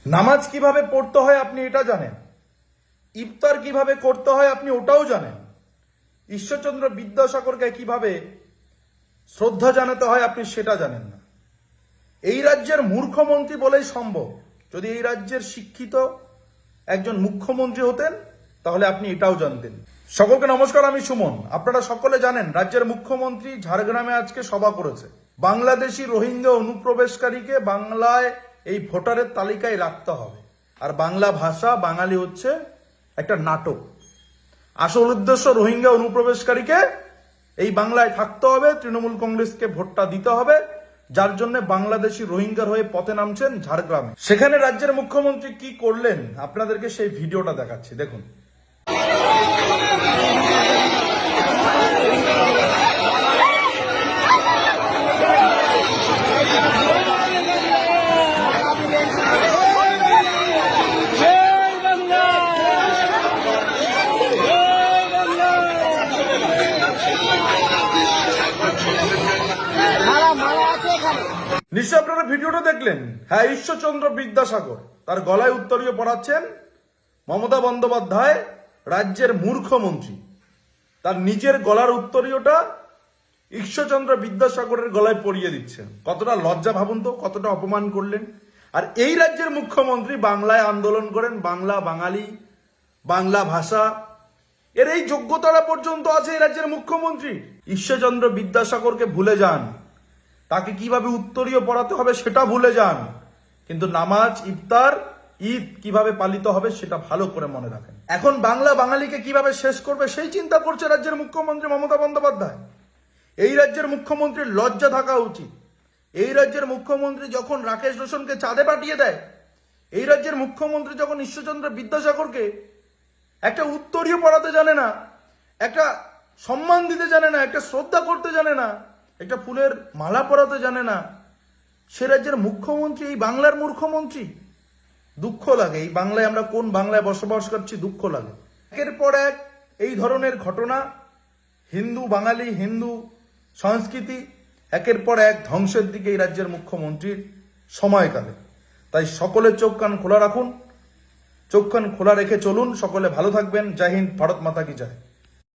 নামাজ কিভাবে পড়তে হয় আপনি এটা জানেন, ইফতার কিভাবে করতে হয় আপনি ওটাও জানেন, ঈশ্বরচন্দ্র বিদ্যাসাগরকে কিভাবে শ্রদ্ধা জানাতে হয় আপনি সেটা জানেন না। এই রাজ্যের মূর্খমন্ত্রী বলেই সম্ভব। যদি এই রাজ্যের শিক্ষিত একজন মুখ্যমন্ত্রী হতেন তাহলে আপনি এটাও জানতেন। সকলকে নমস্কার, আমি সুমন। আপনারা সকলে জানেন রাজ্যের মুখ্যমন্ত্রী ঝাড়গ্রামে আজকে সভা করেছে। বাংলাদেশি রোহিঙ্গা অনুপ্রবেশকারীকে বাংলায় এই ভোটারের তালিকায় রাখতে হবে, আর বাংলা ভাষা বাঙালি হচ্ছে একটা নাটক। আসল উদ্দেশ্য রোহিঙ্গা অনুপ্রবেশকারীকে এই বাংলায় থাকতে হবে, তৃণমূল কংগ্রেসকে ভোটটা দিতে হবে, যার জন্য বাংলাদেশি রোহিঙ্গার হয়ে পথে নামছেন ঝাড়গ্রামে। সেখানে রাজ্যের মুখ্যমন্ত্রী কি করলেন আপনাদেরকে সেই ভিডিওটা দেখাচ্ছি, দেখুন। নিশ্চয় আপনারা ভিডিওটা দেখলেন। হ্যাঁ, ঈশ্বরচন্দ্র বিদ্যাসাগর তার গলায় উত্তরীয় পড়াচ্ছেন মমতা বন্দ্যোপাধ্যায়, রাজ্যের মূর্খমন্ত্রী। তার নিজের গলার উত্তরীয়টা ঈশ্বরচন্দ্র বিদ্যাসাগরের গলায় পরিয়ে দিচ্ছেন। কতটা লজ্জা ভাবুন তো, কতটা অপমান করলেন। আর এই রাজ্যের মুখ্যমন্ত্রী বাংলায় আন্দোলন করেন, বাংলা বাঙালি, বাংলা ভাষা, এর এই যোগ্যতাটা পর্যন্ত আছে এই রাজ্যের মুখ্যমন্ত্রী। ঈশ্বরচন্দ্র বিদ্যাসাগরকে ভুলে যান, তাকে কিভাবে উত্তরীয় পড়াতে হবে সেটা ভুলে যান, কিন্তু নামাজ, ইফতার, ঈদ কিভাবে পালিত হবে সেটা ভালো করে মনে রাখেন। এখন বাংলা বাঙালিকে কিভাবে শেষ করবে সেই চিন্তা করছে রাজ্যের মুখ্যমন্ত্রী মমতা বন্দ্যোপাধ্যায়। এই রাজ্যের মুখ্যমন্ত্রীর লজ্জা থাকা উচিত। এই রাজ্যের মুখ্যমন্ত্রী যখন রাকেশ রোশনকে চাঁদে পাঠিয়ে দেয়, এই রাজ্যের মুখ্যমন্ত্রী যখন ঈশ্বরচন্দ্র বিদ্যাসাগরকে একটা উত্তরীয় পড়াতে জানে না, একটা সম্মান দিতে জানে না, একটা শ্রদ্ধা করতে জানে না, একটা ফুলের মালা পরাতে জানে না, সে রাজ্যের মুখ্যমন্ত্রী এই বাংলার মূর্খমন্ত্রী। দুঃখ লাগে, এই বাংলায় আমরা কোন বাংলায় বসবাস করছি, দুঃখ লাগে। একের পর এক এই ধরনের ঘটনা, হিন্দু বাঙালি, হিন্দু সংস্কৃতি একের পর এক ধ্বংসের দিকে এই রাজ্যের মুখ্যমন্ত্রীর সময়কালে। তাই সকলে চোখ কান খোলা রাখুন, চোখ কান খোলা রেখে চলুন। সকলে ভালো থাকবেন। জয় হিন্দ, ভারত মাতা কি জয়।